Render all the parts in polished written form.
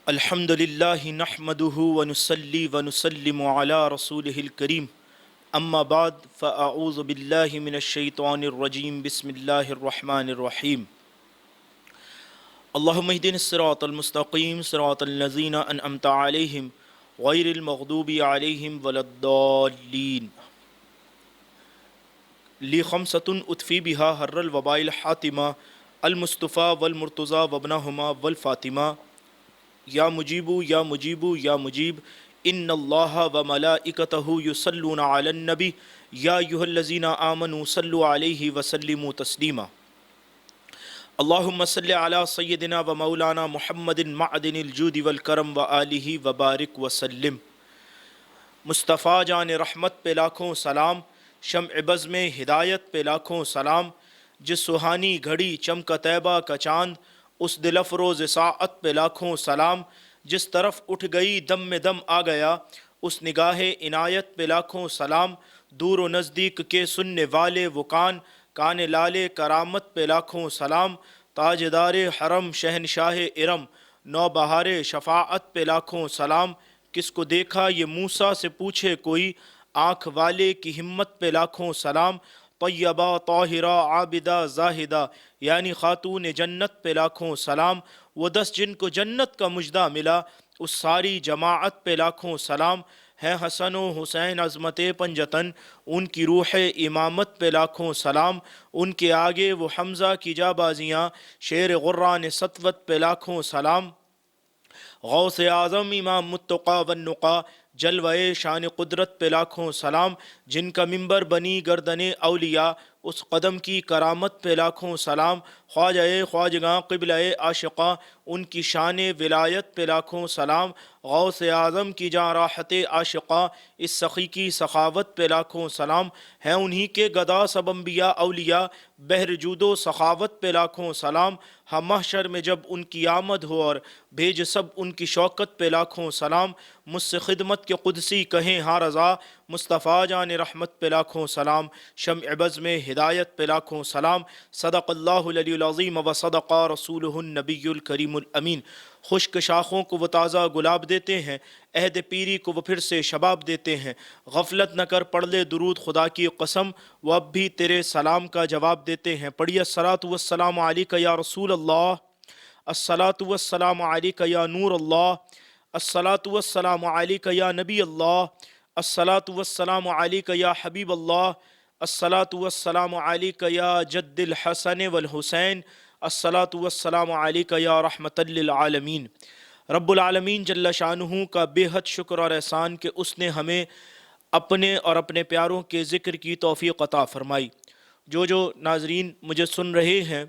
الحمد للہ نحمده ونصلي ونسلم على رسوله الكريم اما بعد فاعوذ باللہ من الشیطان الرجیم بسم اللہ الرحمن الرحیم اللہم اہدنا الصراط المستقیم صراط الذین انعمت علیہم غیر المغضوب علیہم ولا الضالین لی خمسۃ اطفی بہا حر الوباء الحاتمہ المصطفیٰ والمرتضیٰ وابنہما والفاطمہ یا مجیبو یا مجیبو یا مجیب ان اللہ و ملائکتہ یصلون علی النبی یا ایھا الذین آمنوا صلوا علیہ وسلموا تسلیما اللہم صلی علی سیدنا و مولانا محمد معدن الجود والکرم و آلہ وبارک وسلم۔ مصطفیٰ جان رحمت پہ لاکھوں سلام، شمع بزم ہدایت پہ لاکھوں سلام، جس سہانی گھڑی چمکا طیبہ کا چاند اس دل افروز ساعت پہ لاکھوں سلام، جس طرف اٹھ گئی دم میں دم آ گیا اس نگاہ عنایت پہ لاکھوں سلام، دور و نزدیک کے سننے والے وہ کان لالے کرامت پہ لاکھوں سلام، تاجدار حرم شہنشاہ ارم نو بہار شفاعت پہ لاکھوں سلام، کس کو دیکھا یہ موسیٰ سے پوچھے کوئی آنکھ والے کی ہمت پہ لاکھوں سلام، طیبہ طاہرہ عابدہ زاہدہ یعنی خاتون جنت پہ لاکھوں سلام، وہ 10 جن کو جنت کا مژدہ ملا اس ساری جماعت پہ لاکھوں سلام، ہیں حسن و حسین عظمت پنجتن ان کی روح امامت پہ لاکھوں سلام، ان کے آگے وہ حمزہ کی جابازیاں شیر غران سطوت پہ لاکھوں سلام، غوث اعظم امام متقی والنقا جلوہ شان قدرت پہ لاکھوں سلام، جن کا منبر بنی گردن اولیاء اس قدم کی کرامت پہ لاکھوں سلام، خواجہ خواجگاں قبلہ عاشقاں ان کی شان ولایت پہ لاکھوں سلام، غوث اعظم کی جاں راحت عاشقاں اس سخی کی سخاوت پہ لاکھوں سلام، ہیں انہی کے گدا سب انبیاء اولیاء بہر جود و سخاوت پہ لاکھوں سلام، ہم محشر میں جب ان کی آمد ہو اور بھیج سب ان کی شوکت پہ لاکھوں سلام، مجھ سے خدمت کے قدسی کہیں ہاں رضا مصطفیٰ جان رحمت پہ لاکھوں سلام، شمع بزم ہدایت پہ لاکھوں سلام، صدق اللہ العلی العظیم و صدق رسولہ النبی الکریم الامین۔ خشک شاخوں کو وہ تازہ گلاب دیتے ہیں، عہد پیری کو وہ پھر سے شباب دیتے ہیں، غفلت نہ کر پڑھ لے درود خدا کی قسم وہ اب بھی تیرے سلام کا جواب دیتے ہیں۔ پڑھیے الصلاۃ والسلام علیک یا رسول اللہ، الصلاۃ والسلام علیک یا نور اللہ، الصلاۃ والسلام علیک یا نبی اللہ، الصلاۃ والسلام علیک یا حبیب اللہ، الصلاۃ والسلام علیک یا جد الحسن والحسین، الصلاۃ والسلام علیک یا رحمت للعالمین۔ رب العالمین جل شانہ کا بے حد شکر اور احسان کہ اس نے ہمیں اپنے اور اپنے پیاروں کے ذکر کی توفیق عطا فرمائی۔ جو ناظرین مجھے سن رہے ہیں،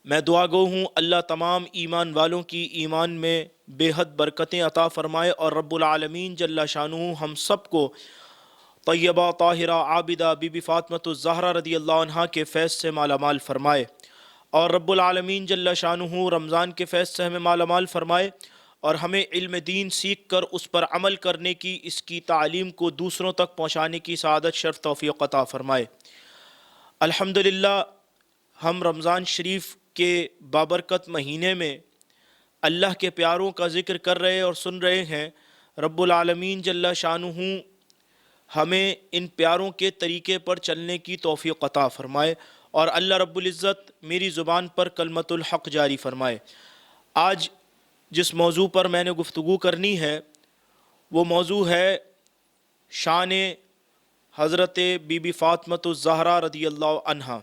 میں دعا گو ہوں اللہ تمام ایمان والوں کی ایمان میں بے حد برکتیں عطا فرمائے اور رب العالمین جل شانہ ہم سب کو طیبہ طاہرہ عابدہ بی بی فاطمۃ الزہرا رضی اللہ عنہا کے فیض سے مالا مال فرمائے، اور رب العالمین جل شانہ رمضان کے فیض سے ہمیں مالا مال فرمائے اور ہمیں علم دین سیکھ کر اس پر عمل کرنے کی، اس کی تعلیم کو دوسروں تک پہنچانے کی سعادت شرف توفیق عطا فرمائے۔ الحمدللہ ہم رمضان شریف کے بابرکت مہینے میں اللہ کے پیاروں کا ذکر کر رہے اور سن رہے ہیں۔ رب العالمین جل شانہ ہمیں ان پیاروں کے طریقے پر چلنے کی توفیق عطا فرمائے اور اللہ رب العزت میری زبان پر کلمت الحق جاری فرمائے۔ آج جس موضوع پر میں نے گفتگو کرنی ہے وہ موضوع ہے شان حضرت بی بی فاطمۃ الزہرا رضی اللہ عنہا۔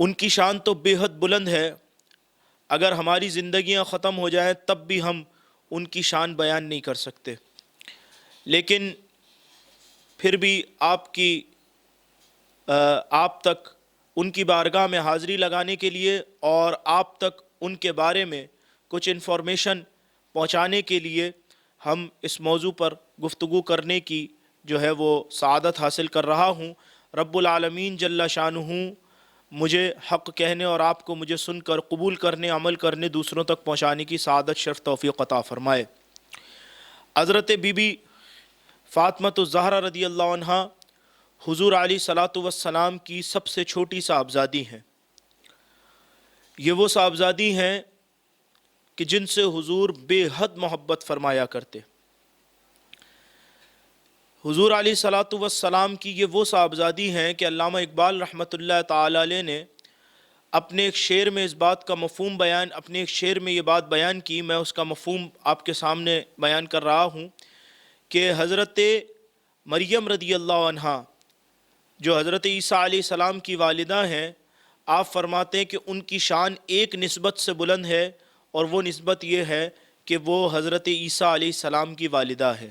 ان کی شان تو بے حد بلند ہے، اگر ہماری زندگیاں ختم ہو جائیں تب بھی ہم ان کی شان بیان نہیں کر سکتے، لیکن پھر بھی آپ تک ان کی بارگاہ میں حاضری لگانے کے لیے اور آپ تک ان کے بارے میں کچھ انفارمیشن پہنچانے کے لیے ہم اس موضوع پر گفتگو کرنے کی جو ہے وہ سعادت حاصل کر رہا ہوں۔ رب العالمین جل شانہ مجھے حق کہنے اور آپ کو مجھے سن کر قبول کرنے، عمل کرنے، دوسروں تک پہنچانے کی سعادت شرف توفیق عطا فرمائے۔ حضرت بی بی فاطمۃ الزہرا رضی اللہ عنہا حضور علیہ الصلاۃ والسلام کی سب سے چھوٹی صاحبزادی ہیں۔ یہ وہ صاحبزادی ہیں کہ جن سے حضور بے حد محبت فرمایا کرتے۔ حضور علیہ الصلاۃ والسلام کی یہ وہ صاحبزادی ہیں کہ علامہ اقبال رحمۃ اللہ تعالی علیہ نے اپنے ایک شعر میں اس بات کا مفہوم اپنے ایک شعر میں یہ بات بیان کی، میں اس کا مفہوم آپ کے سامنے بیان کر رہا ہوں کہ حضرت مریم رضی اللہ عنہا جو حضرت عیسیٰ علیہ السلام کی والدہ ہیں، آپ فرماتے ہیں کہ ان کی شان ایک نسبت سے بلند ہے، اور وہ نسبت یہ ہے کہ وہ حضرت عیسیٰ علیہ السلام کی والدہ ہے۔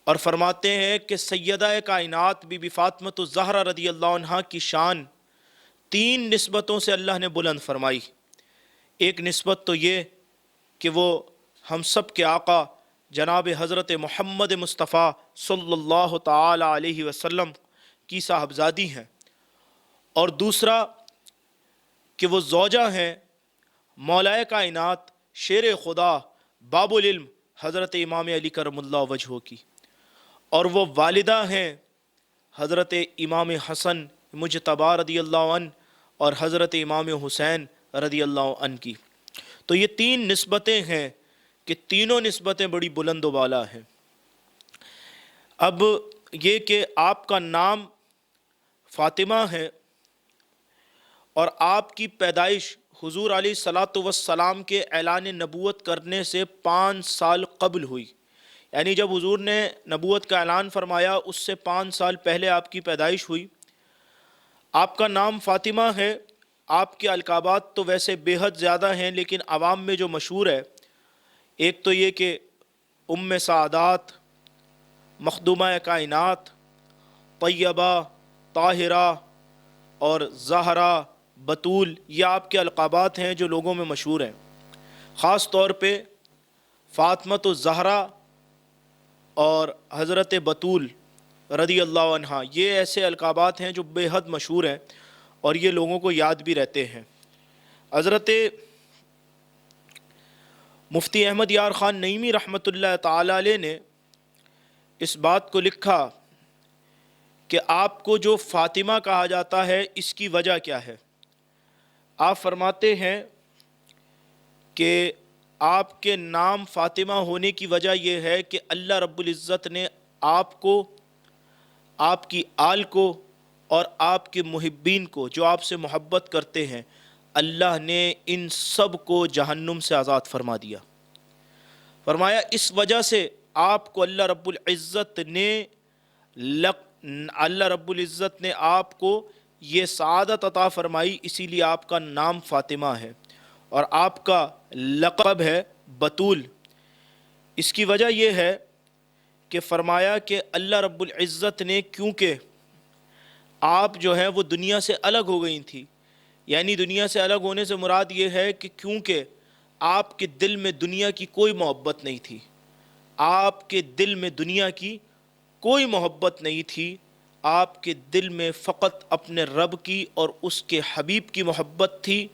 اور فرماتے ہیں کہ سیدہ کائنات بی بی فاطمۃ الزہرا رضی اللہ عنہا کی شان 3 نسبتوں سے اللہ نے بلند فرمائی۔ ایک نسبت تو یہ کہ وہ ہم سب کے آقا جناب حضرت محمد مصطفیٰ صلی اللہ تعالی علیہ وسلم کی صاحبزادی ہیں، اور دوسرا کہ وہ زوجہ ہیں مولائے کائنات شیر خدا باب العلم حضرت امام علی کرم اللہ وجہہ کی، اور وہ والدہ ہیں حضرت امام حسن مجتبی رضی اللہ عنہ اور حضرت امام حسین رضی اللہ عنہ کی۔ تو یہ 3 نسبتیں ہیں کہ تینوں نسبتیں بڑی بلند و بالا ہیں۔ اب یہ کہ آپ کا نام فاطمہ ہے اور آپ کی پیدائش حضور علیہ الصلاۃ والسلام کے اعلان نبوت کرنے سے 5 سال قبل ہوئی، یعنی جب حضور نے نبوت کا اعلان فرمایا اس سے 5 سال پہلے آپ کی پیدائش ہوئی۔ آپ کا نام فاطمہ ہے۔ آپ کے القابات تو ویسے بے حد زیادہ ہیں، لیکن عوام میں جو مشہور ہے ایک تو یہ کہ ام سعادات، مخدومہ کائنات، طیبہ، طاہرہ اور زہرا، بطول، یہ آپ کے القابات ہیں جو لوگوں میں مشہور ہیں۔ خاص طور پہ فاطمۃ الزہرا اور حضرت بطول رضی اللہ عنہا، یہ ایسے القابات ہیں جو بے حد مشہور ہیں اور یہ لوگوں کو یاد بھی رہتے ہیں۔ حضرت مفتی احمد یار خان نعیمی رحمۃ اللہ تعالی علیہ نے اس بات کو لکھا کہ آپ کو جو فاطمہ کہا جاتا ہے اس کی وجہ کیا ہے۔ آپ فرماتے ہیں کہ آپ کے نام فاطمہ ہونے کی وجہ یہ ہے کہ اللہ رب العزت نے آپ کو، آپ کی آل کو اور آپ کے محبین کو جو آپ سے محبت کرتے ہیں، اللہ نے ان سب کو جہنم سے آزاد فرما دیا۔ فرمایا اس وجہ سے آپ کو اللہ رب العزت نے آپ کو یہ سعادت عطا فرمائی، اسی لیے آپ کا نام فاطمہ ہے اور آپ کا لقب ہے بطول۔ اس کی وجہ یہ ہے کہ فرمایا کہ اللہ رب العزت نے، کیونکہ آپ جو ہیں وہ دنیا سے الگ ہو گئی تھی، یعنی دنیا سے الگ ہونے سے مراد یہ ہے کہ کیونکہ آپ کے دل میں دنیا کی کوئی محبت نہیں تھی، آپ کے دل میں دنیا کی کوئی محبت نہیں تھی، آپ کے دل میں فقط اپنے رب کی اور اس کے حبیب کی محبت تھی،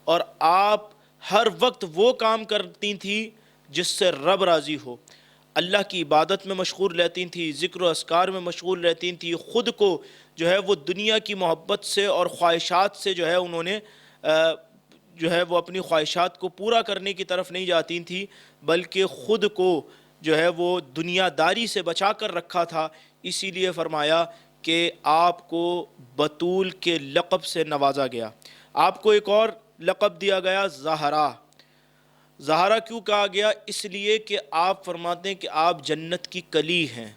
اور آپ ہر وقت وہ کام کرتی تھیں جس سے رب راضی ہو، اللہ کی عبادت میں مشغول رہتی تھیں، ذکر و اذکار میں مشغول رہتی تھیں، خود کو جو ہے وہ دنیا کی محبت سے اور خواہشات سے جو ہے انہوں نے جو ہے وہ اپنی خواہشات کو پورا کرنے کی طرف نہیں جاتی تھیں، بلکہ خود کو جو ہے وہ دنیا داری سے بچا کر رکھا تھا۔ اسی لیے فرمایا کہ آپ کو بطول کے لقب سے نوازا گیا۔ آپ کو ایک اور لقب دیا گیا زہرا۔ زہرا کیوں کہا گیا؟ اس لیے کہ آپ فرماتے ہیں کہ آپ جنت کی کلی ہیں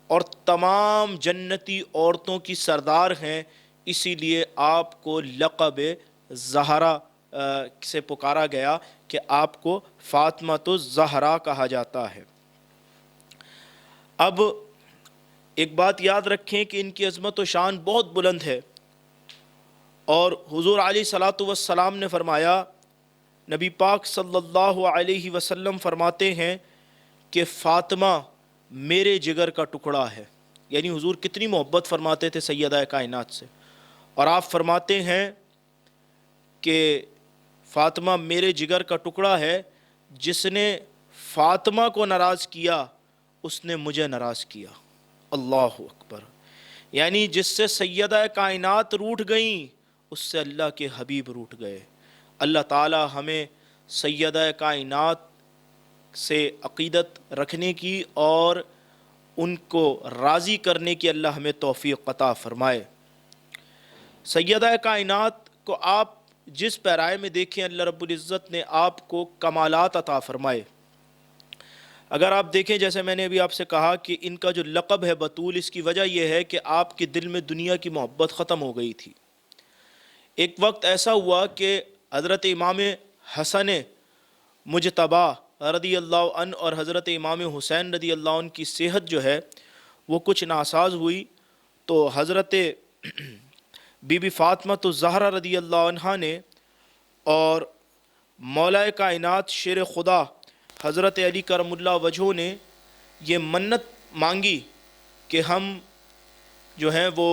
اور تمام جنتی عورتوں کی سردار ہیں، اسی لیے آپ کو لقب زہرا سے پکارا گیا کہ آپ کو فاطمۃ الزہرا کہا جاتا ہے۔ اب ایک بات یاد رکھیں کہ ان کی عظمت و شان بہت بلند ہے، اور حضور علیہ الصلاۃ والسلام نے فرمایا، نبی پاک صلی اللہ علیہ وسلم فرماتے ہیں کہ فاطمہ میرے جگر کا ٹکڑا ہے، یعنی حضور کتنی محبت فرماتے تھے سیدہ کائنات سے، اور آپ فرماتے ہیں کہ فاطمہ میرے جگر کا ٹکڑا ہے، جس نے فاطمہ کو ناراض کیا اس نے مجھے ناراض کیا۔ اللہ اکبر، یعنی جس سے سیدہ کائنات روٹھ گئیں اس سے اللہ کے حبیب روٹھ گئے۔ اللہ تعالی ہمیں سیدہ کائنات سے عقیدت رکھنے کی اور ان کو راضی کرنے کی اللہ ہمیں توفیق عطا فرمائے۔ سیدہ کائنات کو آپ جس پیرائے میں دیکھیں، اللہ رب العزت نے آپ کو کمالات عطا فرمائے۔ اگر آپ دیکھیں، جیسے میں نے ابھی آپ سے کہا کہ ان کا جو لقب ہے بطول، اس کی وجہ یہ ہے کہ آپ کے دل میں دنیا کی محبت ختم ہو گئی تھی۔ ایک وقت ایسا ہوا کہ حضرت امام حسن مجتبی رضی اللہ عنہ اور حضرت امام حسین رضی اللہ عنہ کی صحت جو ہے وہ کچھ ناساز ہوئی، تو حضرت بی بی فاطمہ الزہرا رضی اللہ عنہا نے اور مولا کائنات شیر خدا حضرت علی کرم اللہ وجہہ نے یہ منت مانگی کہ ہم جو ہیں وہ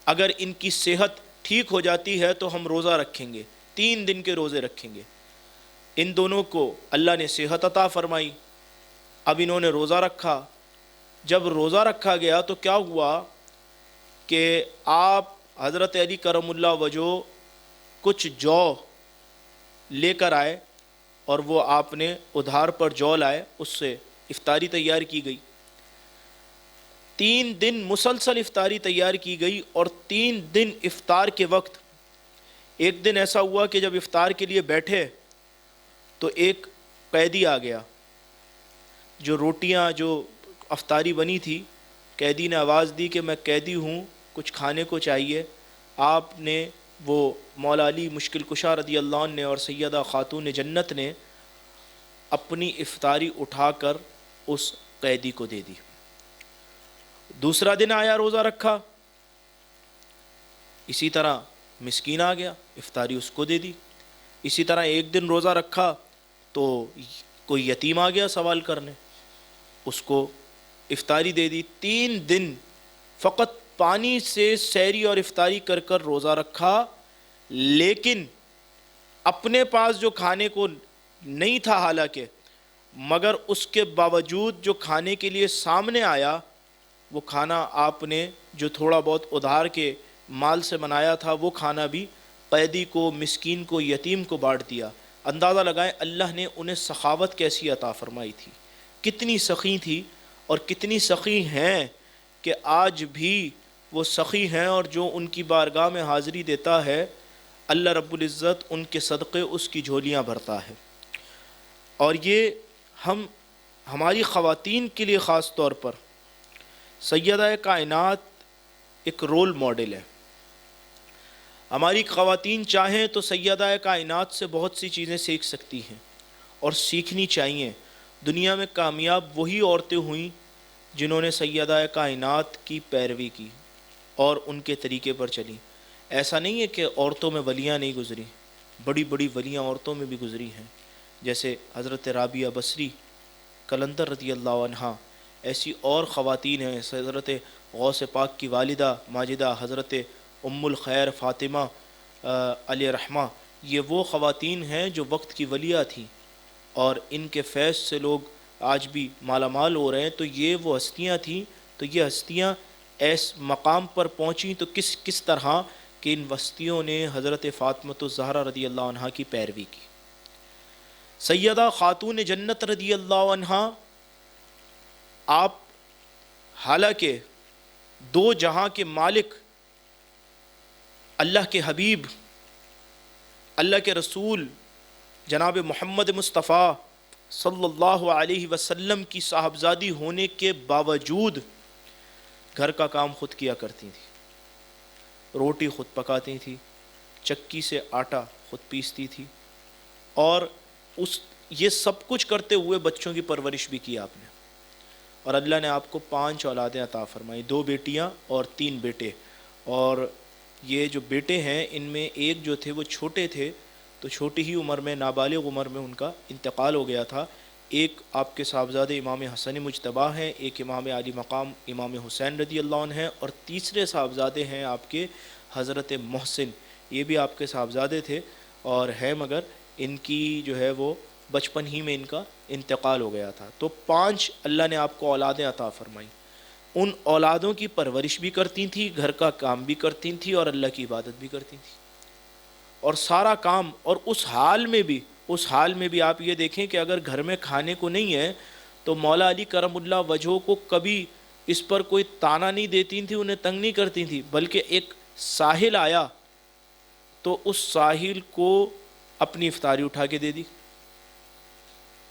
اگر ان کی صحت ٹھیک ہو جاتی ہے تو ہم روزہ رکھیں گے، 3 دن کے روزے رکھیں گے۔ ان دونوں کو اللہ نے صحت عطا فرمائی، اب انہوں نے روزہ رکھا۔ جب روزہ رکھا گیا تو کیا ہوا کہ آپ حضرت علی کرم اللہ وجہہ کچھ جو لے کر آئے اور وہ آپ نے ادھار پر جو لائے، اس سے افطاری تیار کی گئی۔ 3 دن مسلسل افطاری تیار کی گئی، اور 3 دن افطار کے وقت ایک دن ایسا ہوا کہ جب افطار کے لیے بیٹھے تو ایک قیدی آ گیا۔ جو روٹیاں جو افطاری بنی تھی، قیدی نے آواز دی کہ میں قیدی ہوں، کچھ کھانے کو چاہیے۔ آپ نے وہ مولا علی مشکل کشا رضی اللہ عنہ نے اور سیدہ خاتون جنت نے اپنی افطاری اٹھا کر اس قیدی کو دے دی۔ دوسرا دن آیا، روزہ رکھا، اسی طرح مسکین آ گیا، افطاری اس کو دے دی۔ اسی طرح ایک دن روزہ رکھا تو کوئی یتیم آ گیا سوال کرنے، اس کو افطاری دے دی۔ 3 دن فقط پانی سے سحری اور افطاری کر کر روزہ رکھا، لیکن اپنے پاس جو کھانے کو نہیں تھا حالانکہ، مگر اس کے باوجود جو کھانے کے لیے سامنے آیا، وہ کھانا آپ نے جو تھوڑا بہت ادھار کے مال سے بنایا تھا وہ کھانا بھی قیدی کو، مسکین کو، یتیم کو بانٹ دیا۔ اندازہ لگائیں اللہ نے انہیں سخاوت کیسی عطا فرمائی تھی، کتنی سخی تھی اور کتنی سخی ہیں کہ آج بھی وہ سخی ہیں، اور جو ان کی بارگاہ میں حاضری دیتا ہے اللہ رب العزت ان کے صدقے اس کی جھولیاں بھرتا ہے۔ اور یہ ہماری خواتین کے لیے خاص طور پر سیدہ کائنات ایک رول ماڈل ہے۔ ہماری خواتین چاہیں تو سیدہ کائنات سے بہت سی چیزیں سیکھ سکتی ہیں اور سیکھنی چاہیے۔ دنیا میں کامیاب وہی عورتیں ہوئیں جنہوں نے سیدہ کائنات کی پیروی کی اور ان کے طریقے پر چلیں۔ ایسا نہیں ہے کہ عورتوں میں ولیاں نہیں گزری، بڑی بڑی ولیاں عورتوں میں بھی گزری ہیں، جیسے حضرت رابعہ بصری قلندر رضی اللہ عنہا۔ ایسی اور خواتین ہیں، حضرت غوث پاک کی والدہ ماجدہ حضرت ام الخیر فاطمہ علیہ رحمہ، یہ وہ خواتین ہیں جو وقت کی ولیہ تھیں، اور ان کے فیض سے لوگ آج بھی مالا مال ہو رہے ہیں۔ تو یہ وہ ہستیاں تھیں، تو یہ ہستیاں ایس مقام پر پہنچیں تو کس طرح کہ ان ہستیوں نے حضرت فاطمہ الزہرا رضی اللہ عنہا کی پیروی کی۔ سیدہ خاتون جنت رضی اللہ عنہا، آپ حالانکہ 2 جہاں کے مالک اللہ کے حبیب، اللہ کے رسول جناب محمد مصطفیٰ صلی اللہ علیہ وسلم کی صاحبزادی ہونے کے باوجود گھر کا کام خود کیا کرتی تھی، روٹی خود پکاتی تھی، چکی سے آٹا خود پیستی تھی، اور یہ سب کچھ کرتے ہوئے بچوں کی پرورش بھی کی آپ نے۔ اور اللہ نے آپ کو 5 اولادیں عطا فرمائی، 2 بیٹیاں اور 3 بیٹے۔ اور یہ جو بیٹے ہیں ان میں ایک جو تھے وہ چھوٹے تھے، تو چھوٹی ہی عمر میں، نابالغ عمر میں ان کا انتقال ہو گیا تھا۔ ایک آپ کے صاحبزادے امام حسن مجتبی ہیں، ایک امام علی مقام امام حسین رضی اللہ عنہ ہیں، اور تیسرے صاحبزادے ہیں آپ کے حضرت محسن، یہ بھی آپ کے صاحبزادے تھے اور ہیں، مگر ان کی جو ہے وہ بچپن ہی میں ان کا انتقال ہو گیا تھا۔ تو 5 اللہ نے آپ کو اولادیں عطا فرمائیں۔ ان اولادوں کی پرورش بھی کرتی تھیں، گھر کا کام بھی کرتی تھیں، اور اللہ کی عبادت بھی کرتی تھیں، اور سارا کام، اور اس حال میں بھی اس حال میں بھی آپ یہ دیکھیں کہ اگر گھر میں کھانے کو نہیں ہے تو مولا علی کرم اللہ وجہہ کو کبھی اس پر کوئی تانا نہیں دیتی تھی، انہیں تنگ نہیں کرتی تھی، بلکہ ایک ساحل آیا تو اس ساحل کو اپنی افطاری اٹھا کے دے دی.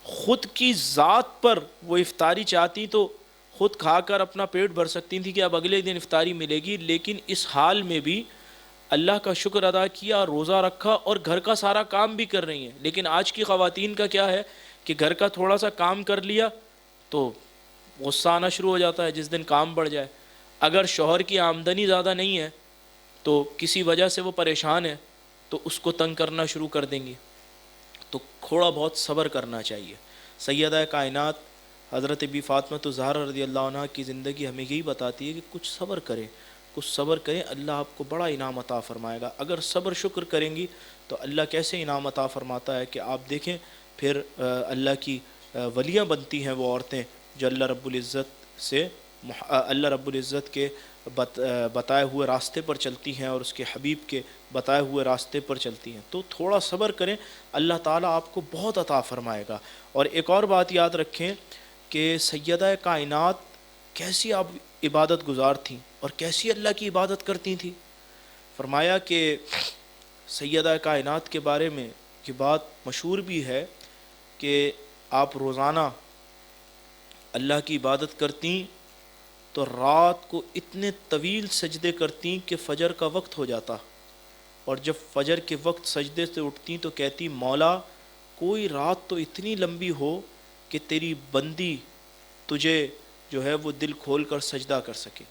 خود کی ذات پر وہ افطاری چاہتی تو خود کھا کر اپنا پیٹ بھر سکتی تھی کہ اب اگلے دن افطاری ملے گی، لیکن اس حال میں بھی اللہ کا شکر ادا کیا، روزہ رکھا اور گھر کا سارا کام بھی کر رہی ہیں. لیکن آج کی خواتین کا کیا ہے کہ گھر کا تھوڑا سا کام کر لیا تو غصہ آنا شروع ہو جاتا ہے جس دن کام بڑھ جائے. اگر شوہر کی آمدنی زیادہ نہیں ہے تو کسی وجہ سے وہ پریشان ہے تو اس کو تنگ کرنا شروع کر دیں گی. تو تھوڑا بہت صبر کرنا چاہیے. سیدہ کائنات حضرت بی فاطمہ الزہرا رضی اللہ عنہ کی زندگی ہمیں یہی بتاتی ہے کہ کچھ صبر کریں، کچھ صبر کریں، اللہ آپ کو بڑا انعام عطا فرمائے گا. اگر صبر شکر کریں گی تو اللہ کیسے انعام عطا فرماتا ہے کہ آپ دیکھیں پھر اللہ کی ولیاں بنتی ہیں وہ عورتیں جو اللہ رب العزت سے اللہ رب العزت کے بتائے ہوئے راستے پر چلتی ہیں اور اس کے حبیب کے بتائے ہوئے راستے پر چلتی ہیں. تو تھوڑا صبر کریں، اللہ تعالیٰ آپ کو بہت عطا فرمائے گا. اور ایک اور بات یاد رکھیں کہ سیدہ کائنات کیسی آپ عبادت گزار تھیں اور کیسی اللہ کی عبادت کرتی تھیں. فرمایا کہ سیدہ کائنات کے بارے میں یہ بات مشہور بھی ہے کہ آپ روزانہ اللہ کی عبادت کرتیں تو رات کو اتنے طویل سجدے کرتیں کہ فجر کا وقت ہو جاتا، اور جب فجر کے وقت سجدے سے اٹھتیں تو کہتی مولا کوئی رات تو اتنی لمبی ہو کہ تیری بندی تجھے جو ہے وہ دل کھول کر سجدہ کر سکے.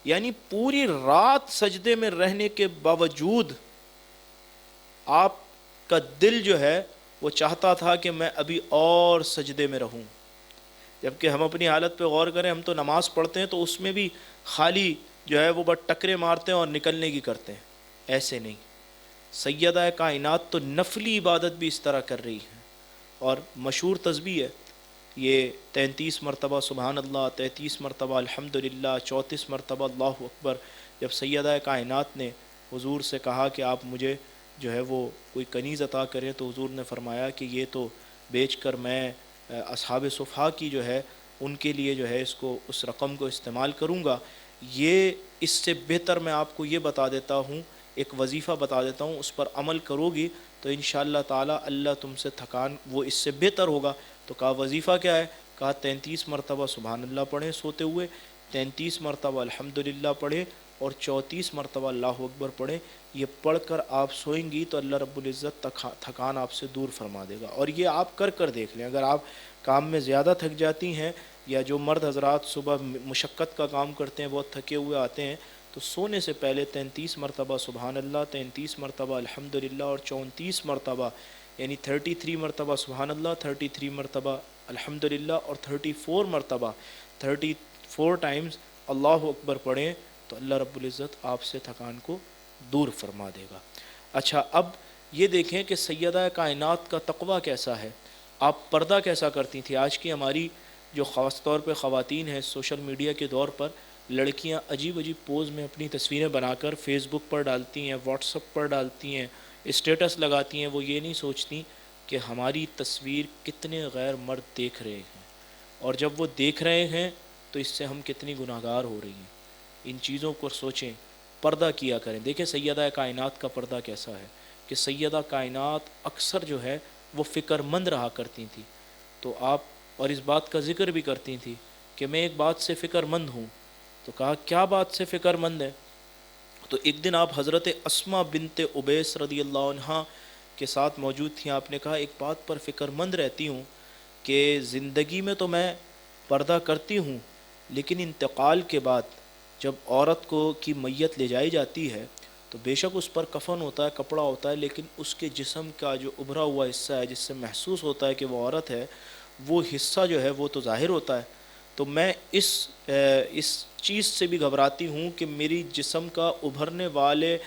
یعنی پوری رات سجدے میں رہنے کے باوجود آپ کا دل جو ہے وہ چاہتا تھا کہ میں ابھی اور سجدے میں رہوں. جبکہ ہم اپنی حالت پہ غور کریں، ہم تو نماز پڑھتے ہیں تو اس میں بھی خالی جو ہے وہ بس ٹکرے مارتے ہیں اور نکلنے کی کرتے ہیں. ایسے نہیں، سیدہ کائنات تو نفلی عبادت بھی اس طرح کر رہی ہیں. اور مشہور تسبیح ہے یہ 33 مرتبہ سبحان اللہ، 33 مرتبہ الحمدللہ، 34 مرتبہ اللہ اکبر. جب سیدہ کائنات نے حضور سے کہا کہ آپ مجھے جو ہے وہ کوئی کنیز عطا کریں تو حضور نے فرمایا کہ یہ تو بیچ کر میں اصحاب صفحہ کی جو ہے ان کے لیے جو ہے اس رقم کو استعمال کروں گا. یہ اس سے بہتر میں آپ کو یہ بتا دیتا ہوں، ایک وظیفہ بتا دیتا ہوں، اس پر عمل کرو گی تو انشاءاللہ تعالی اللہ تم سے تھکان وہ اس سے بہتر ہوگا. تو کہا وظیفہ کیا ہے؟ کہا 33 مرتبہ سبحان اللہ پڑھیں سوتے ہوئے، 33 مرتبہ الحمدللہ پڑھیں اور 34 مرتبہ اللہ اکبر پڑھیں. یہ پڑھ کر آپ سوئیں گی تو اللہ رب العزت تھکان آپ سے دور فرما دے گا. اور یہ آپ کر دیکھ لیں. اگر آپ کام میں زیادہ تھک جاتی ہیں یا جو مرد حضرات صبح مشقت کا کام کرتے ہیں بہت تھکے ہوئے آتے ہیں تو سونے سے پہلے 33 مرتبہ سبحان اللہ، 33 مرتبہ الحمدللہ اور 34 مرتبہ یعنی 33 مرتبہ سبحان اللہ، 33 مرتبہ الحمدللہ اور 34 مرتبہ 34 ٹائمز اللہ اکبر پڑھیں تو اللہ رب العزت آپ سے تھکان کو دور فرما دے گا. اچھا، اب یہ دیکھیں کہ سیدہ کائنات کا تقویٰ کیسا ہے، آپ پردہ کیسا کرتی تھی. آج کی ہماری جو خاص طور پہ خواتین ہیں سوشل میڈیا کے دور پر، لڑکیاں عجیب پوز میں اپنی تصویریں بنا کر فیس بک پر ڈالتی ہیں، واٹس ایپ پر ڈالتی ہیں، اسٹیٹس لگاتی ہیں. وہ یہ نہیں سوچتی کہ ہماری تصویر کتنے غیر مرد دیکھ رہے ہیں، اور جب وہ دیکھ رہے ہیں تو اس سے ہم کتنی گناہگار ہو رہی ہیں. ان چیزوں کو سوچیں، پردہ کیا کریں. دیکھیں سیدہ کائنات کا پردہ کیسا ہے کہ سیدہ کائنات اکثر جو ہے وہ فکر مند رہا کرتی تھی. تو آپ اور اس بات کا ذکر بھی کرتی تھی کہ میں ایک بات سے فکر مند ہوں. تو کہا کیا بات سے فکر مند ہے؟ تو ایک دن آپ حضرت اسماء بنت ابیس رضی اللہ عنہ کے ساتھ موجود تھیں. آپ نے کہا ایک بات پر فکر مند رہتی ہوں کہ زندگی میں تو میں پردہ کرتی ہوں، لیکن انتقال کے بعد جب عورت کو کی میت لے جائی جاتی ہے تو بے شک اس پر کفن ہوتا ہے، کپڑا ہوتا ہے، لیکن اس کے جسم کا جو ابھرا ہوا حصہ ہے جس سے محسوس ہوتا ہے کہ وہ عورت ہے، وہ حصہ جو ہے وہ تو ظاہر ہوتا ہے. تو میں اس چیز سے بھی گھبراتی ہوں کہ میری جسم کا ابھرنے والے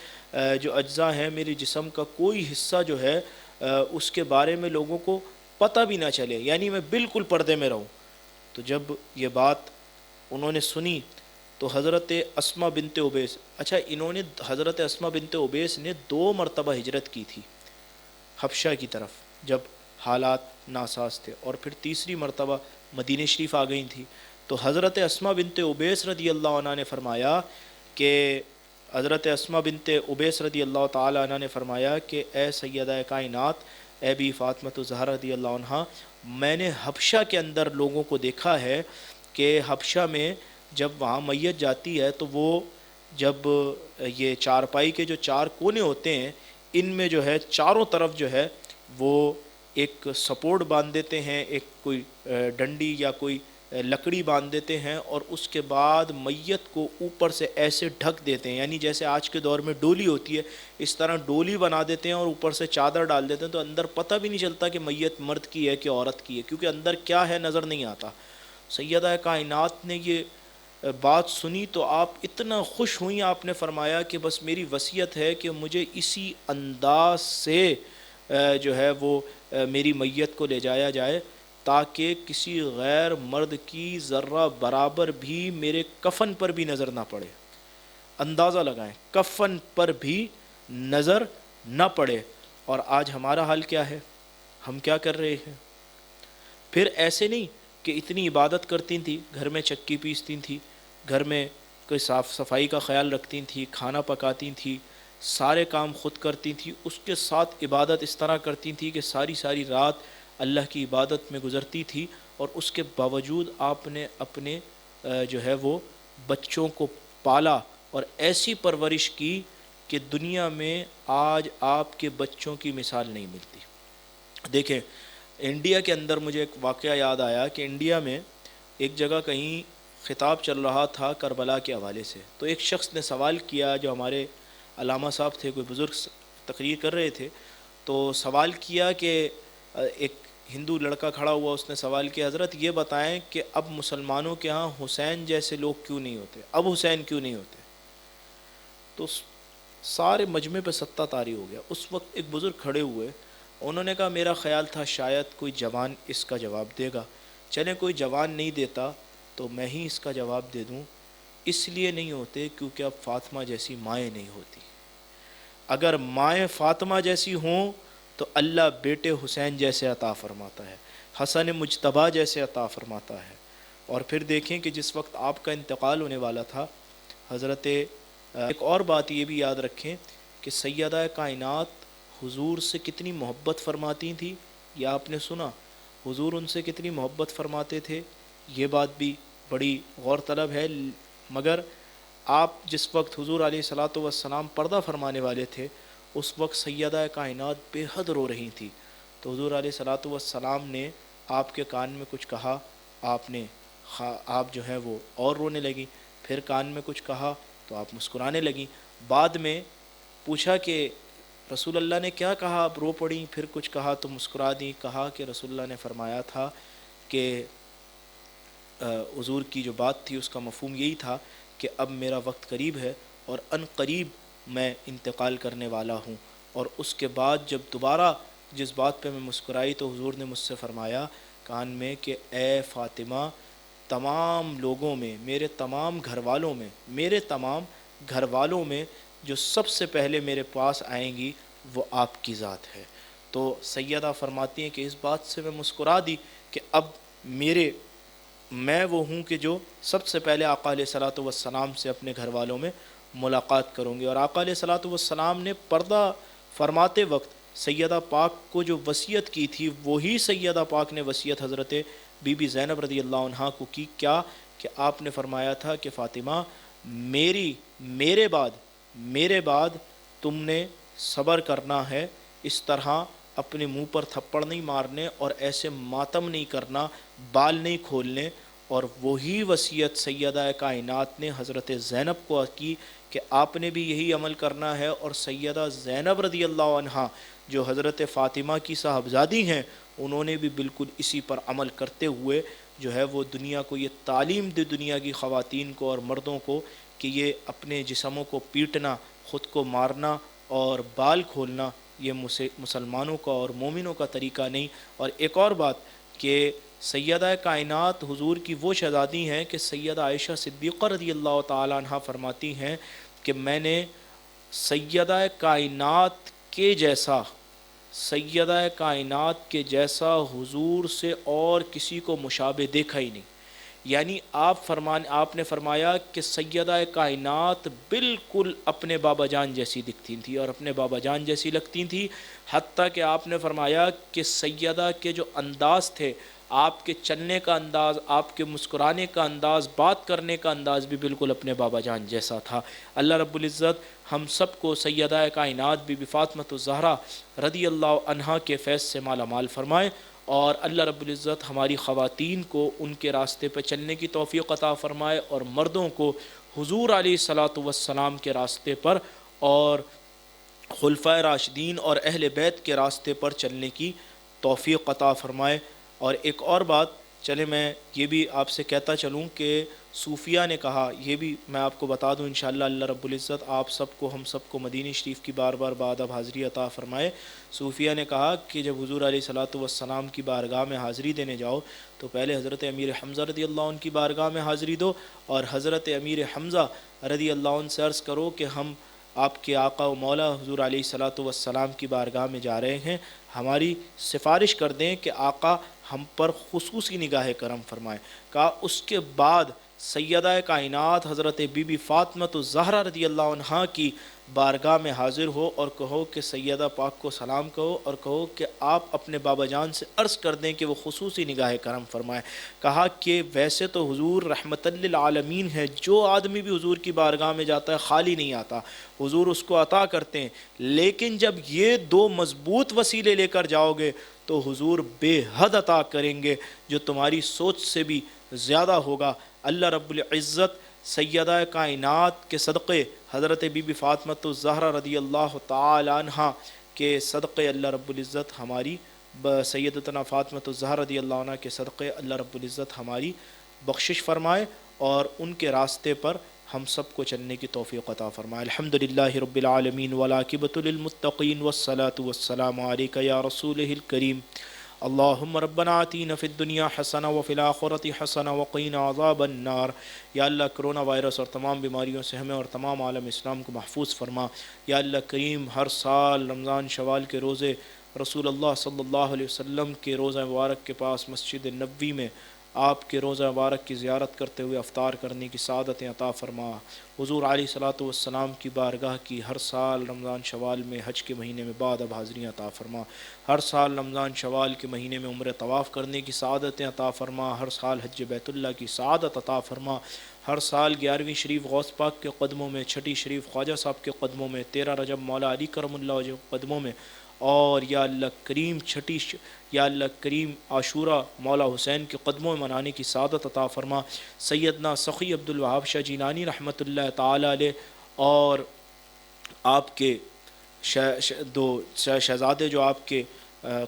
جو اجزاء ہیں، میری جسم کا کوئی حصہ جو ہے اس کے بارے میں لوگوں کو پتہ بھی نہ چلے، یعنی میں بالکل پردے میں رہوں. تو جب یہ بات انہوں نے سنی تو حضرت اسماء بنت ابیس، اچھا انہوں نے حضرت اسماء بنت ابیس نے 2 مرتبہ ہجرت کی تھی حبشہ کی طرف. جب حالات ناساز تھے، اور پھر تیسری مرتبہ مدینہ شریف آ گئی تھیں، تو حضرت اسما بنت ابیس رضی اللہ عنہ نے فرمایا کہ حضرت اسما بنت ابیس رضی اللہ تعالی عنہ نے فرمایا کہ اے سیدہ کائنات، اے بی فاطمہ الزہرا رضی اللہ عنہ، میں نے حبشہ کے اندر لوگوں کو دیکھا ہے کہ حبشہ میں جب وہاں میت جاتی ہے تو وہ جب یہ چارپائی کے جو چار کونے ہوتے ہیں ان میں جو ہے چاروں طرف جو ہے وہ ایک سپورٹ باندھ دیتے ہیں، ایک کوئی ڈنڈی یا کوئی لکڑی باندھ دیتے ہیں، اور اس کے بعد میت کو اوپر سے ایسے ڈھک دیتے ہیں، یعنی جیسے آج کے دور میں ڈولی ہوتی ہے اس طرح ڈولی بنا دیتے ہیں اور اوپر سے چادر ڈال دیتے ہیں، تو اندر پتہ بھی نہیں چلتا کہ میت مرد کی ہے کہ عورت کی ہے، کیونکہ اندر کیا ہے نظر نہیں آتا۔ سیدہ کائنات نے یہ بات سنی تو آپ اتنا خوش ہوئیں، آپ نے فرمایا کہ بس میری وصیت ہے کہ مجھے اسی انداز سے جو ہے وہ میری میت کو لے جایا جائے تاکہ کسی غیر مرد کی ذرہ برابر بھی میرے کفن پر بھی نظر نہ پڑے۔ اندازہ لگائیں، کفن پر بھی نظر نہ پڑے۔ اور آج ہمارا حال کیا ہے؟ ہم کیا کر رہے ہیں؟ پھر ایسے نہیں کہ اتنی عبادت کرتی تھیں، گھر میں چکی پیستی تھیں، گھر میں کوئی صاف صفائی کا خیال رکھتی تھیں، کھانا پکاتی تھیں، سارے کام خود کرتی تھیں، اس کے ساتھ عبادت اس طرح کرتی تھیں کہ ساری ساری رات اللہ کی عبادت میں گزرتی تھی، اور اس کے باوجود آپ نے اپنے جو ہے وہ بچوں کو پالا اور ایسی پرورش کی کہ دنیا میں آج آپ کے بچوں کی مثال نہیں ملتی۔ دیکھیں، انڈیا کے اندر مجھے ایک واقعہ یاد آیا کہ انڈیا میں ایک جگہ کہیں خطاب چل رہا تھا کربلا کے حوالے سے، تو ایک شخص نے سوال کیا، جو ہمارے علامہ صاحب تھے، کوئی بزرگ تقریر کر رہے تھے، تو سوال کیا کہ ایک ہندو لڑکا کھڑا ہوا، اس نے سوال کیا، حضرت یہ بتائیں کہ اب مسلمانوں کے ہاں حسین جیسے لوگ کیوں نہیں ہوتے، اب حسین کیوں نہیں ہوتے؟ تو سارے مجمع پہ ستہ طاری ہو گیا۔ اس وقت ایک بزرگ کھڑے ہوئے، انہوں نے کہا میرا خیال تھا شاید کوئی جوان اس کا جواب دے گا، چلیں کوئی جوان نہیں دیتا تو میں ہی اس کا جواب دے دوں۔ اس لیے نہیں ہوتے کیونکہ اب فاطمہ جیسی مائیں نہیں ہوتی۔ اگر مائیں فاطمہ جیسی ہوں تو اللہ بیٹے حسین جیسے عطا فرماتا ہے، حسن مجتبیٰ جیسے عطا فرماتا ہے۔ اور پھر دیکھیں کہ جس وقت آپ کا انتقال ہونے والا تھا، حضرت ایک اور بات یہ بھی یاد رکھیں کہ سیدہ کائنات حضور سے کتنی محبت فرماتی تھی، یہ آپ نے سنا، حضور ان سے کتنی محبت فرماتے تھے، یہ بات بھی بڑی غور طلب ہے۔ مگر آپ جس وقت حضور علیہ الصلاۃ والسلام پردہ فرمانے والے تھے، اس وقت سیدہ کائنات بے حد رو رہی تھی، تو حضور علیہ الصلاۃ والسلام نے آپ کے کان میں کچھ کہا، آپ جو ہے وہ اور رونے لگیں، پھر کان میں کچھ کہا تو آپ مسکرانے لگیں، بعد میں پوچھا کہ رسول اللہ نے کیا کہا، آپ رو پڑیں، پھر کچھ کہا تو مسکرا دیں، کہا کہ رسول اللہ نے فرمایا تھا کہ حضور کی جو بات تھی اس کا مفہوم یہی تھا کہ اب میرا وقت قریب ہے اور ان قریب میں انتقال کرنے والا ہوں۔ اور اس کے بعد جب دوبارہ جس بات پہ میں مسکرائی تو حضور نے مجھ سے فرمایا کان میں کہ اے فاطمہ، تمام لوگوں میں، میرے تمام گھر والوں میں جو سب سے پہلے میرے پاس آئیں گی وہ آپ کی ذات ہے۔ تو سیدہ فرماتی ہیں کہ اس بات سے میں مسکرا دی کہ اب میں وہ ہوں کہ جو سب سے پہلے آقا علیہ الصلاۃ والسلام سے اپنے گھر والوں میں ملاقات کروں گی۔ اور آقا علیہ الصلاۃ والسلام نے پردہ فرماتے وقت سیدہ پاک کو جو وصیت کی تھی، وہی سیدہ پاک نے وصیت حضرت بی بی زینب رضی اللہ عنہا کو کی، کیا کہ آپ نے فرمایا تھا کہ فاطمہ، میرے بعد تم نے صبر کرنا ہے، اس طرح اپنے منہ پر تھپڑ نہیں مارنے اور ایسے ماتم نہیں کرنا، بال نہیں کھولنے۔ اور وہی وصیت سیدہ کائنات نے حضرت زینب کو کی کہ آپ نے بھی یہی عمل کرنا ہے، اور سیدہ زینب رضی اللہ عنہا جو حضرت فاطمہ کی صاحبزادی ہیں، انہوں نے بھی بالکل اسی پر عمل کرتے ہوئے جو ہے وہ دنیا کو یہ تعلیم دی، دنیا کی خواتین کو اور مردوں کو، کہ یہ اپنے جسموں کو پیٹنا، خود کو مارنا اور بال کھولنا یہ مسلمانوں کا اور مومنوں کا طریقہ نہیں۔ اور ایک اور بات کہ سیدہ کائنات حضور کی وہ شہزادی ہیں کہ سیدہ عائشہ صدیقہ رضی اللہ تعالی عنہ فرماتی ہیں کہ میں نے سیدہ کائنات کے جیسا سیدہ کائنات کے جیسا حضور سے اور کسی کو مشابہ دیکھا ہی نہیں. یعنی آپ نے فرمایا کہ سیدہ کائنات بالکل اپنے بابا جان جیسی دکھتی تھیں اور اپنے بابا جان جیسی لگتی تھیں، حتیٰ کہ آپ نے فرمایا کہ سیدہ کے جو انداز تھے، آپ کے چلنے کا انداز، آپ کے مسکرانے کا انداز، بات کرنے کا انداز بھی بالکل اپنے بابا جان جیسا تھا. اللہ رب العزت ہم سب کو سیدہ کائنات بی بی فاطمۃ الزہرا رضی اللہ عنہا کے فیض سے مالا مال فرمائے، اور اللہ رب العزت ہماری خواتین کو ان کے راستے پہ چلنے کی توفیق عطا فرمائے، اور مردوں کو حضور علیہ الصلاۃ والسلام کے راستے پر اور خلفائے راشدین اور اہل بیت کے راستے پر چلنے کی توفیق عطا فرمائے. اور ایک اور بات چلے میں یہ بھی آپ سے کہتا چلوں کہ صوفیہ نے کہا، یہ بھی میں آپ کو بتا دوں انشاءاللہ اللہ رب العزت آپ سب کو، ہم سب کو مدینہ شریف کی بار بار باداب حاضری عطا فرمائے. صوفیہ نے کہا کہ جب حضور علیہ الصلاۃ والسلام کی بارگاہ میں حاضری دینے جاؤ تو پہلے حضرت امیر حمزہ رضی اللہ عنہ کی بارگاہ میں حاضری دو، اور حضرت امیر حمزہ رضی اللہ عنہ سے عرض کرو کہ ہم آپ کے آقا و مولا حضور علیہ الصلاۃ والسلام کی بارگاہ میں جا رہے ہیں، ہماری سفارش کر دیں کہ آقا ہم پر خصوصی نگاہ کرم فرمائے. کہا اس کے بعد سیدہ کائنات حضرت بی بی فاطمۃ الزہرا رضی اللہ عنہا کی بارگاہ میں حاضر ہو اور کہو کہ سیدہ پاک کو سلام کہو، اور کہو کہ آپ اپنے بابا جان سے عرض کر دیں کہ وہ خصوصی نگاہ کرم فرمائے. کہا کہ ویسے تو حضور رحمت للعالمین ہے، جو آدمی بھی حضور کی بارگاہ میں جاتا ہے خالی نہیں آتا، حضور اس کو عطا کرتے ہیں، لیکن جب یہ دو مضبوط وسیلے لے کر جاؤ گے تو حضور بے حد عطا کریں گے جو تمہاری سوچ سے بھی زیادہ ہوگا. اللہ رب العزت سیدہ کائنات کے صدقے، حضرت بی بی فاطمۃ الزہرا رضی اللہ تعالی عنہ کے صدقے، اللہ رب العزت ہماری سیدتنا فاطمۃ الزہرا رضی اللہ عنہ کے صدقے اللہ رب العزت ہماری بخشش فرمائے اور ان کے راستے پر ہم سب کو چلنے کی توفیق عطا فرمائے. الحمدللہ رب العالمین والعاقبۃ للمتقین والصلاۃ والسلام علیک یا رسولہ الکریم. اللہم ربنا آتینا فی الدنیا حسنہ وفی الآخرۃ حسنہ وقینا عذاب النار. یا اللہ کرونا وائرس اور تمام بیماریوں سے ہمیں اور تمام عالم اسلام کو محفوظ فرما. یا اللہ کریم ہر سال رمضان شوال کے روزے رسول اللہ صلی اللہ علیہ وسلم کے روزہ مبارک کے پاس مسجد نبوی میں آپ کے روزہ مبارک کی زیارت کرتے ہوئے افطار کرنے کی سعادتیں عطا فرما. حضور علیہ الصلاۃ والسلام کی بارگاہ کی ہر سال رمضان شوال میں حج کے مہینے میں بعد اب حاضریاں عطا فرما. ہر سال رمضان شوال کے مہینے میں عمرہ طواف کرنے کی سعادتیں عطا فرما. ہر سال حج بیت اللہ کی سعادت عطا فرما. ہر سال 11ویں شریف غوث پاک کے قدموں میں، چھٹی شریف خواجہ صاحب کے قدموں میں، 13 رجب مولا علی کرم اللہ وجہ کے قدموں میں، اور یا اللہ کریم یا اللہ کریم عاشورہ مولا حسین کے قدموں میں منانے کی سعادت عطا فرما. سیدنا سخی عبد الوہاب شاہ جیلانی رحمۃ اللہ تعالی علیہ اور آپ کے دو شہزادے جو آپ کے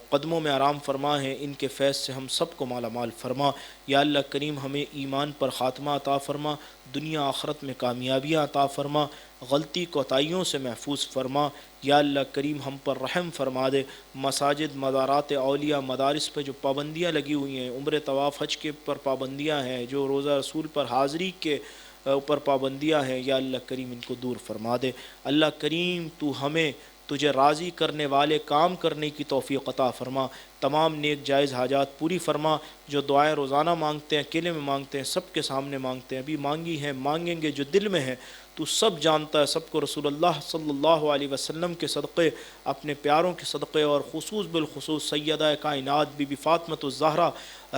قدموں میں آرام فرما ہیں، ان کے فیض سے ہم سب کو مالا مال فرما. یا اللہ کریم ہمیں ایمان پر خاتمہ عطا فرما، دنیا آخرت میں کامیابیاں عطا فرما، غلطی کوتاہیوں سے محفوظ فرما. یا اللہ کریم ہم پر رحم فرما دے. مساجد، مزارات اولیاء، مدارس پہ جو پابندیاں لگی ہوئی ہیں، عمرہ طواف حج کے پر پابندیاں ہیں، جو روزہ رسول پر حاضری کے اوپر پابندیاں ہیں، یا اللہ کریم ان کو دور فرما دے. اللہ کریم تو ہمیں تجھے راضی کرنے والے کام کرنے کی توفیق عطا فرما. تمام نیک جائز حاجات پوری فرما. جو دعائیں روزانہ مانگتے ہیں، اکیلے میں مانگتے ہیں، سب کے سامنے مانگتے ہیں، ابھی مانگی ہیں، مانگیں گے، جو دل میں ہے تو سب جانتا ہے. سب کو رسول اللہ صلی اللہ علیہ وسلم کے صدقے، اپنے پیاروں کے صدقے، اور خصوص بالخصوص سیدہ کائنات بی بی فاطمۃ الزہرا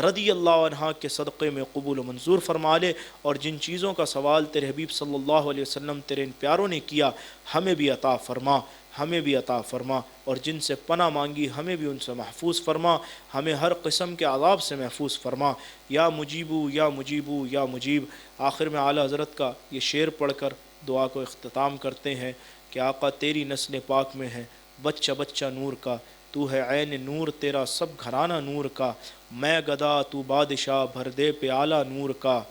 رضی اللہ عنہا کے صدقے میں قبول و منظور فرما لے. اور جن چیزوں کا سوال تیرے حبیب صلی اللہ علیہ وسلم تیرے ان پیاروں نے کیا، ہمیں بھی عطا فرما، ہمیں بھی عطا فرما. اور جن سے پناہ مانگی ہمیں بھی ان سے محفوظ فرما، ہمیں ہر قسم کے عذاب سے محفوظ فرما. یا مجیبو یا مجیبو یا مجیب. آخر میں اعلیٰ حضرت کا یہ شعر پڑھ کر دعا کو اختتام کرتے ہیں کہ آقا تیری نسل پاک میں ہے بچہ بچہ نور کا، تو ہے عین نور تیرا سب گھرانہ نور کا، میں گدا تو بادشاہ بھر دے پیالہ نور کا.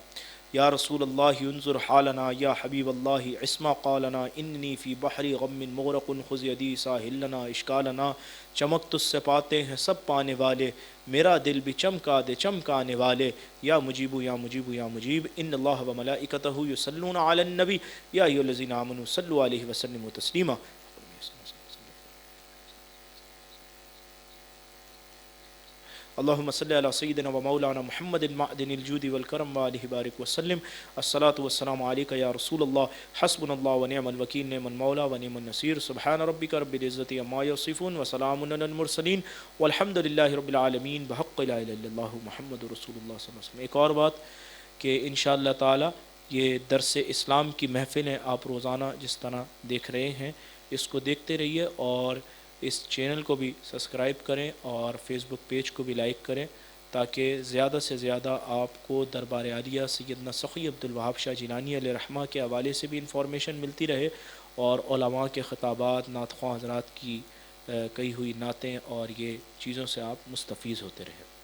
یا رسول اللہ انظر حالنا، یا حبیب اللہ اسمع قالنا، انی فی بحر غم مغرق خذ یدی ساحل لنا اشکالنا. چمک تجھ سے پاتے ہیں سب پانے والے، میرا دل بھی چمکا دے چمکانے والے. یا مجیب یا مجیب یا مجیب. ان اللہ و ملائکتہ یصلون علی النبی یا ایھا الذین آمنوا صلوا علیہ وسلموا تسلیما. اللہم صلی علی سیدنا و مولانا محمد المعدن الجود والکرم وآلہ بارک وسلم. الصلاۃ والسلام علیک یا رسول اللہ. حسبنا اللہ ونعم الوکیل، نعم المولا ونعم النصیر. سبحان ربک رب العزۃ عما یصفون وسلام علی المرسلین والحمد للہ رب العالمین بحق لا الہ الا اللہ محمد رسول اللہ صلی اللہ علیہ وسلم. ایک اور بات کہ انشاءاللہ تعالی یہ درس اسلام کی محفلیں آپ روزانہ جس طرح دیکھ رہے ہیں اس کو دیکھتے رہیے، اور اس چینل کو بھی سبسکرائب کریں اور فیس بک پیج کو بھی لائک کریں تاکہ زیادہ سے زیادہ آپ کو دربار عالیہ سیدنا سخی عبد الوہاب شاہ جیلانی علیہ رحمہ کے حوالے سے بھی انفارمیشن ملتی رہے، اور علماء کے خطابات، نعت خواں حضرات کی کہی ہوئی نعتیں اور یہ چیزوں سے آپ مستفیض ہوتے رہیں.